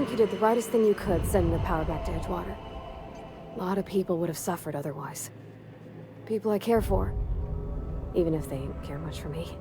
think you did the rightest thing you could sending the power back to Edgewater. A lot of people would have suffered otherwise. People I care for, even if they didn't care much for me.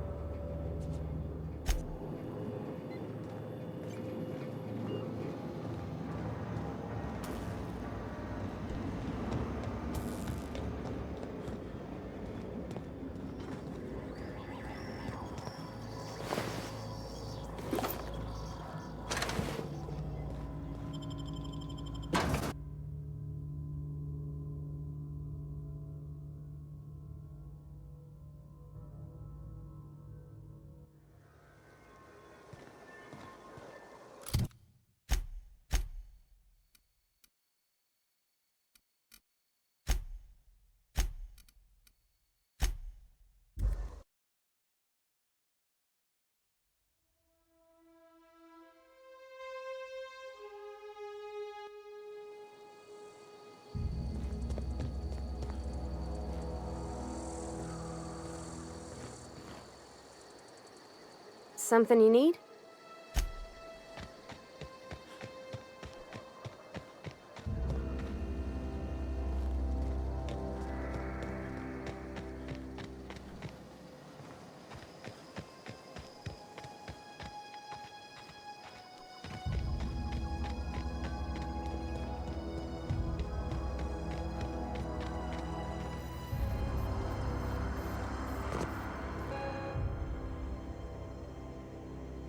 Something you need?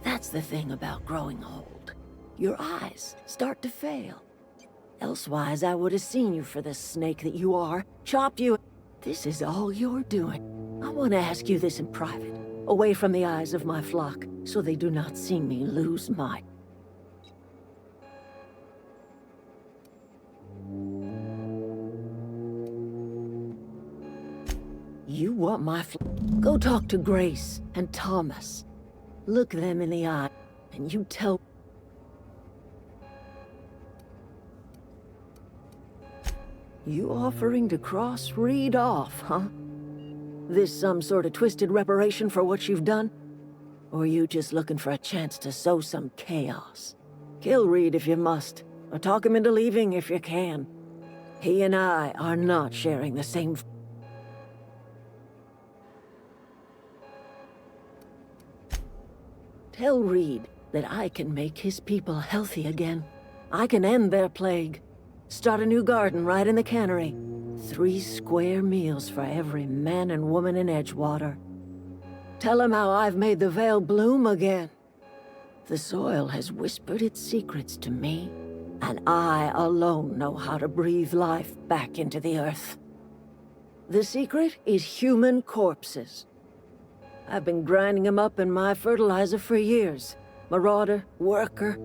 That's the thing about growing old. Your eyes start to fail. Elsewise, I would have seen you for the snake that you are, chopped you. This is all you're doing. I want to ask you this in private, away from the eyes of my flock, so they do not see me lose my... You want my flock? Go talk to Grace and Thomas. Look them in the eye, and you tell... You offering to cross Reed off, huh? This some sort of twisted reparation for what you've done? Or you just looking for a chance to sow some chaos? Kill Reed if you must, or talk him into leaving if you can. He and I are not sharing the same... Tell Reed that I can make his people healthy again. I can end their plague. Start a new garden right in the cannery. 3 square meals for every man and woman in Edgewater. Tell him how I've made the Vale bloom again. The soil has whispered its secrets to me, and I alone know how to breathe life back into the earth. The secret is human corpses. I've been grinding them up in my fertilizer for years. Marauder, worker,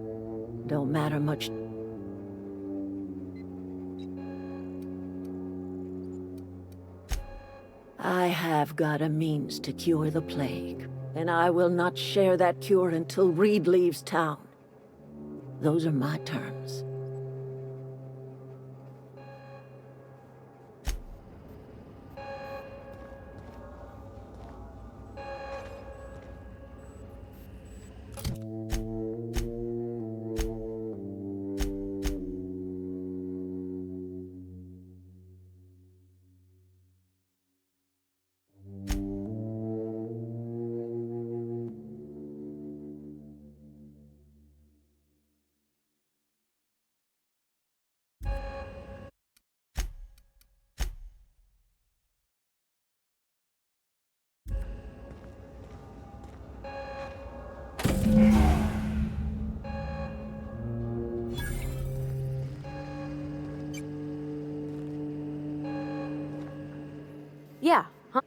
don't matter much. I have got a means to cure the plague, and I will not share that cure until Reed leaves town. Those are my terms. Yeah, huh?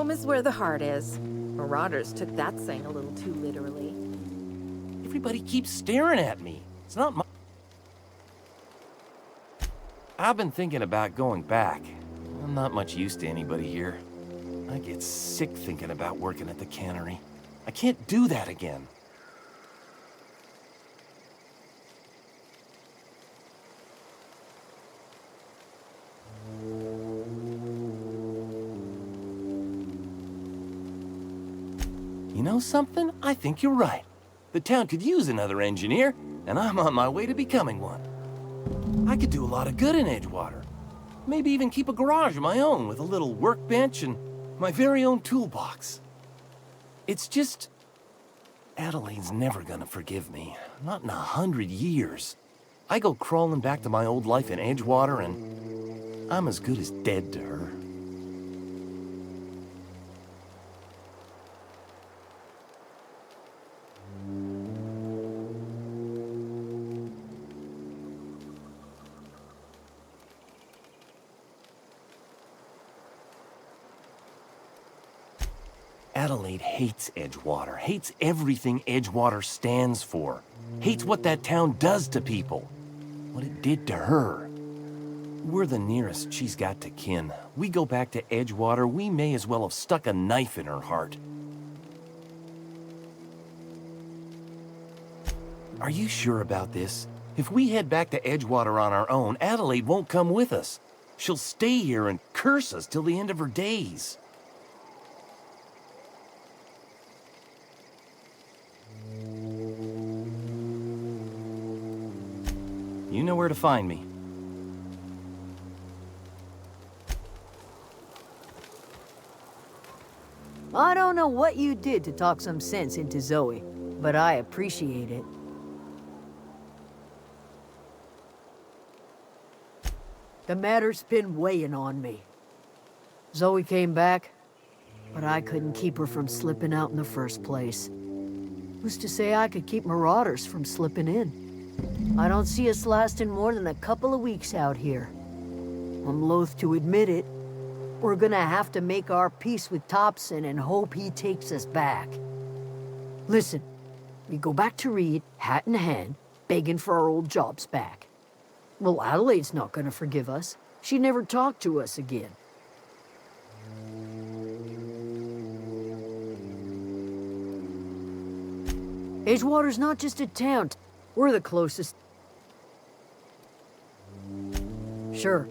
Home is where the heart is. Marauders took that saying a little too literally. Everybody keeps staring at me. It's not my... I've been thinking about going back. I'm not much use to anybody here. I get sick thinking about working at the cannery. I can't do that again. You know something? I think you're right. The town could use another engineer, and I'm on my way to becoming one. I could do a lot of good in Edgewater. Maybe even keep a garage of my own with a little workbench and my very own toolbox. It's just... Adelaide's never gonna forgive me. Not in 100 years. I go crawling back to my old life in Edgewater, and I'm as good as dead to her. Adelaide hates Edgewater, hates everything Edgewater stands for, hates what that town does to people, what it did to her. We're the nearest she's got to kin. We go back to Edgewater, we may as well have stuck a knife in her heart. Are you sure about this? If we head back to Edgewater on our own, Adelaide won't come with us. She'll stay here and curse us till the end of her days. You know where to find me. I don't know what you did to talk some sense into Zoe, but I appreciate it. The matter's been weighing on me. Zoe came back, but I couldn't keep her from slipping out in the first place. Who's to say I could keep marauders from slipping in? I don't see us lasting more than a couple of weeks out here. I'm loath to admit it. We're gonna have to make our peace with Thompson and hope he takes us back. Listen, we go back to Reed, hat in hand, begging for our old jobs back. Well, Adelaide's not gonna forgive us. She never talked to us again. Edgewater's not just a town. We're the closest. Sure.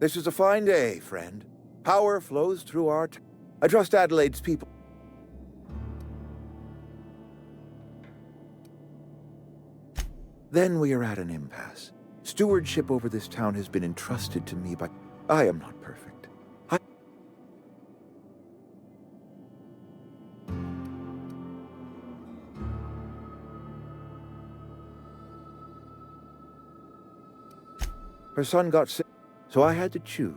This is a fine day, friend. Power flows through our I trust Adelaide's people. Then we are at an impasse. Stewardship over this town has been entrusted to me by... I am not perfect. Her son got sick, so I had to choose.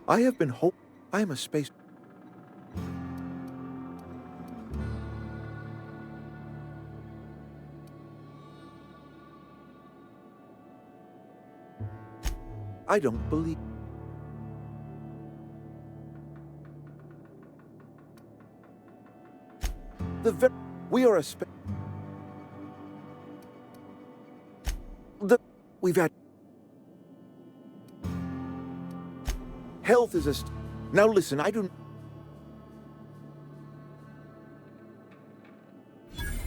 I have been I am a space... I don't believe... We are a We've had... Health is a... Now listen, I don't...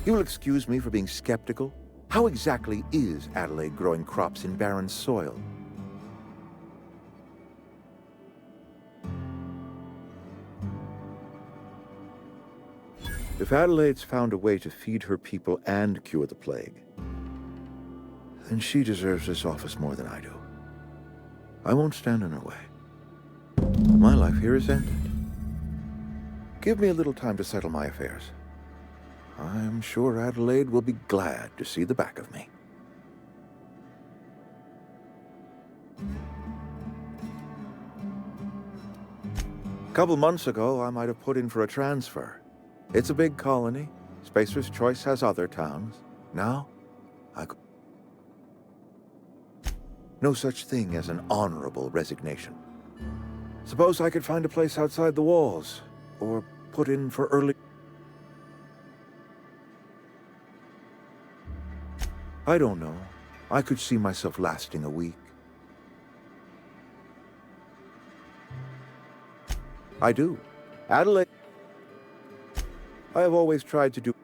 You will excuse me for being skeptical. How exactly is Adelaide growing crops in barren soil? If Adelaide's found a way to feed her people and cure the plague, then she deserves this office more than I do. I won't stand in her way. My life here is ended. Give me a little time to settle my affairs. I'm sure Adelaide will be glad to see the back of me. A couple months ago, I might have put in for a transfer. It's a big colony. Spacer's Choice has other towns. Now, no such thing as an honorable resignation. Suppose I could find a place outside the walls, or put in for early... I don't know. I could see myself lasting a week. I do. Adelaide... I have always tried to do...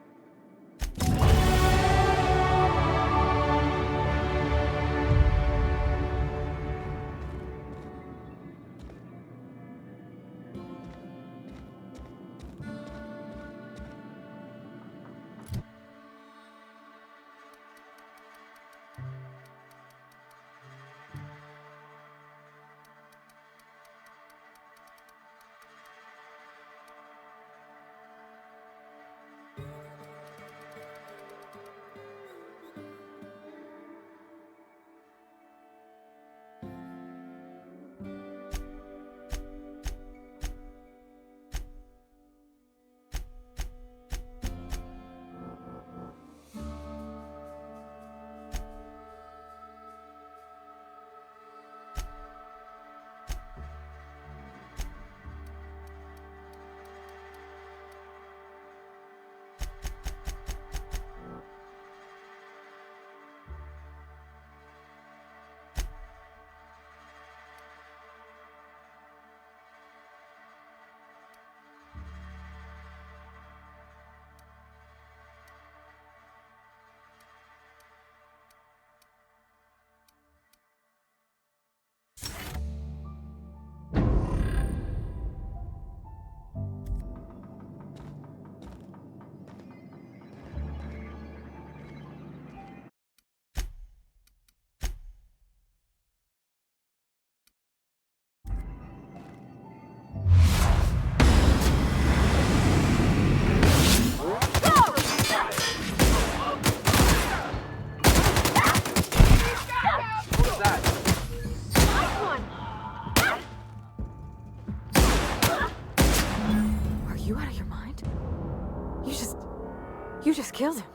You just killed him.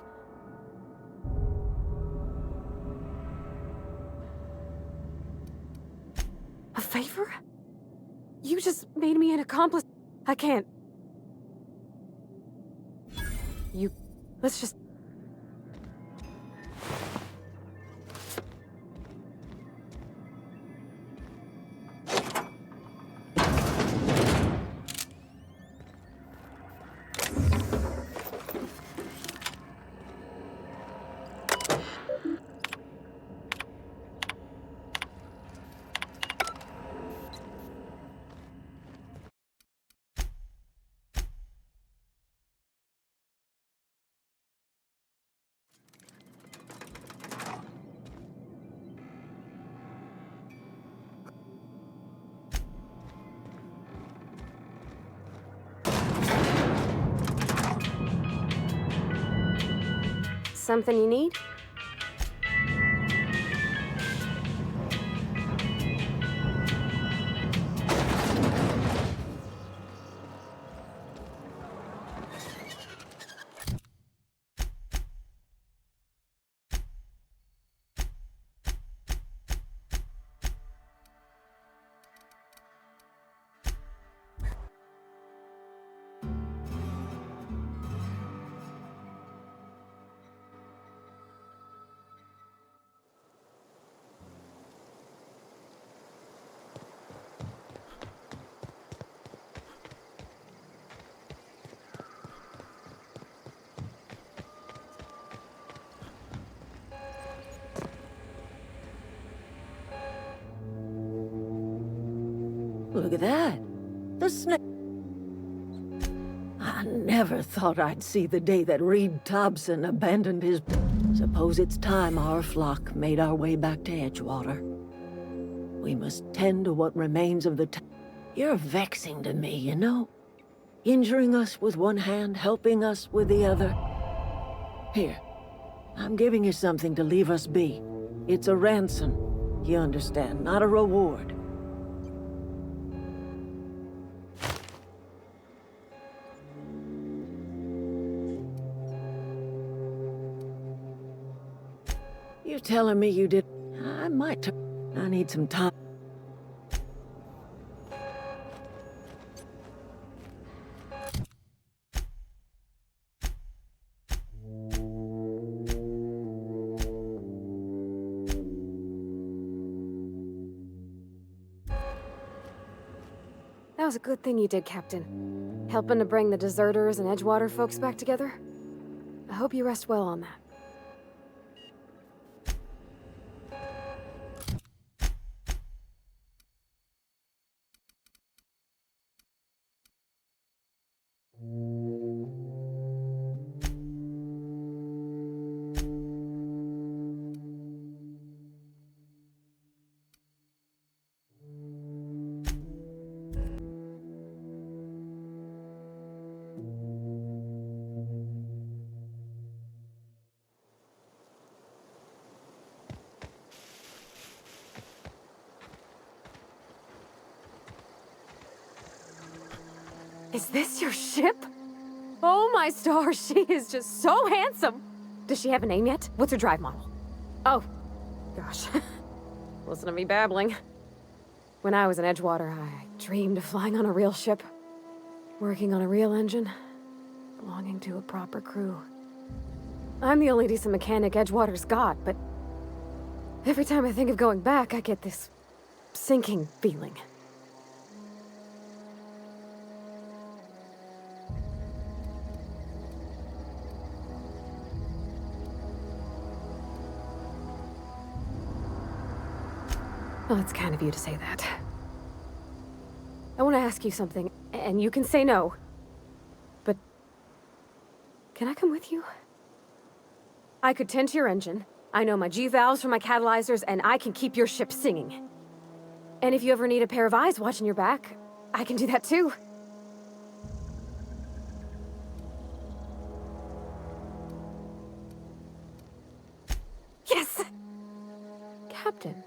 A favor? You just made me an accomplice. I can't. Let's just... Something you need? Look at that. The snake. I never thought I'd see the day that Reed Thompson abandoned his... Suppose it's time our flock made our way back to Edgewater. We must tend to what remains of the You're vexing to me, you know? Injuring us with one hand, helping us with the other. Here, I'm giving you something to leave us be. It's a ransom, you understand, not a reward. You telling me you did... I might... I need some time. That was a good thing you did, Captain. Helping to bring the deserters and Edgewater folks back together. I hope you rest well on that. Is this your ship? Oh my stars, she is just so handsome! Does she have a name yet? What's her drive model? Oh, gosh. Listen to me babbling. When I was in Edgewater, I dreamed of flying on a real ship. Working on a real engine. Belonging to a proper crew. I'm the only decent mechanic Edgewater's got, but... every time I think of going back, I get this... sinking feeling. Well, it's kind of you to say that. I want to ask you something, and you can say no. But... can I come with you? I could tend to your engine. I know my G-valves for my catalyzers, and I can keep your ship singing. And if you ever need a pair of eyes watching your back, I can do that too. Yes! Captain.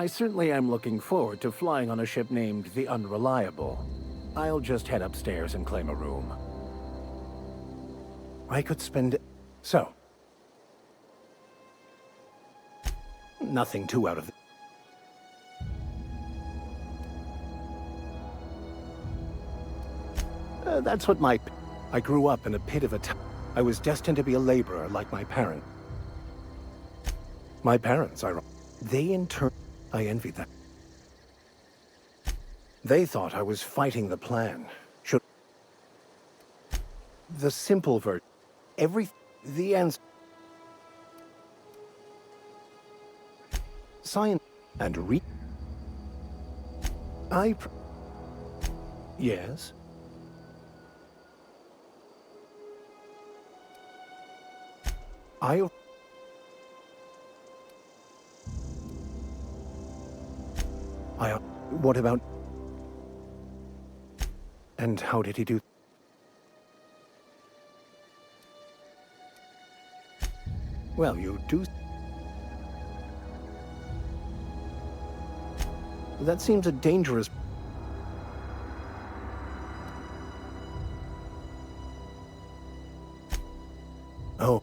I certainly am looking forward to flying on a ship named the Unreliable. I'll just head upstairs and claim a room. I could spend... So. Nothing too out of the... That's what my... I grew up in a pit of a town. I was destined to be a laborer like my parents. My parents, they in turn... I envied them. They thought I was fighting the plan. The simple version. The answer. Science and Yes? What about... And how did he do... Well, you do... That seems a dangerous... Oh.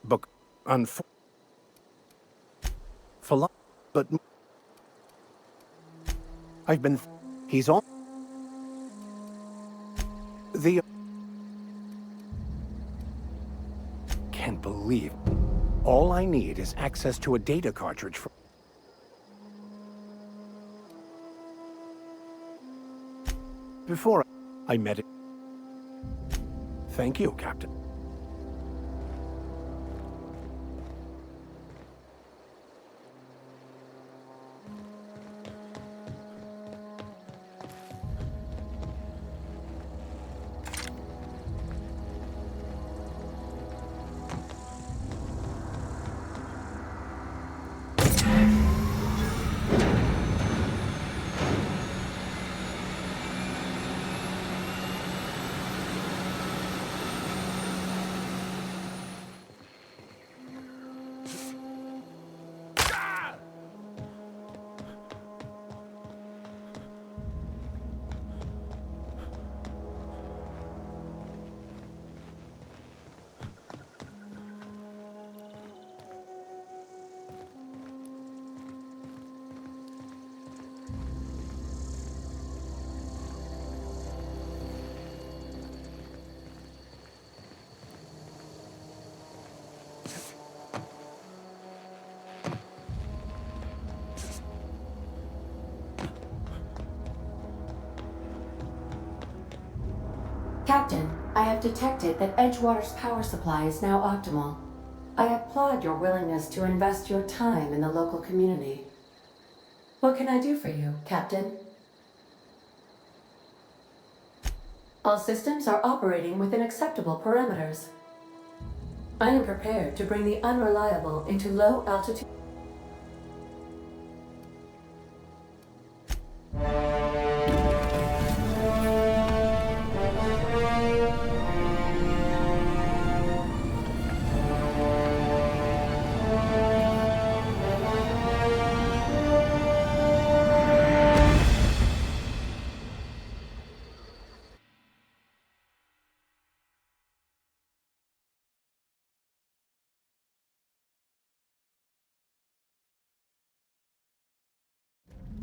Book... But... I've been... He's on... The... Can't believe... All I need is access to a data cartridge for... Before I met it... Thank you, Captain. Captain, I have detected that Edgewater's power supply is now optimal. I applaud your willingness to invest your time in the local community. What can I do for you, Captain? All systems are operating within acceptable parameters. I am prepared to bring the Unreliable into low altitude.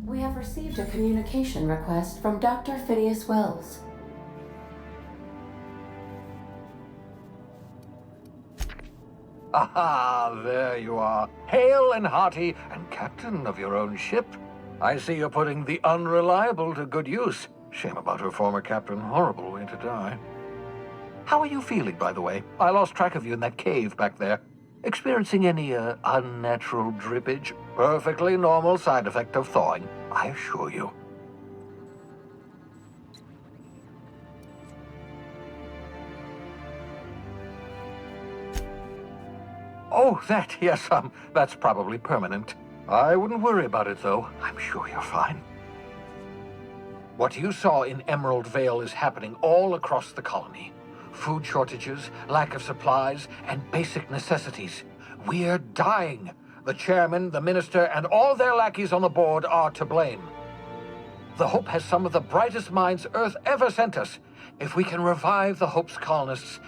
We have received a communication request from Dr. Phineas Wells. Aha, there you are. Hale and hearty, and captain of your own ship. I see you're putting the Unreliable to good use. Shame about her former captain. Horrible way to die. How are you feeling, by the way? I lost track of you in that cave back there. Experiencing any, unnatural drippage? Perfectly normal side effect of thawing, I assure you. Oh, that, yes, that's probably permanent. I wouldn't worry about it, though. I'm sure you're fine. What you saw in Emerald Vale is happening all across the colony. Food shortages, lack of supplies, and basic necessities. We're dying. The chairman, the minister, and all their lackeys on the board are to blame. The Hope has some of the brightest minds Earth ever sent us. If we can revive the Hope's colonists,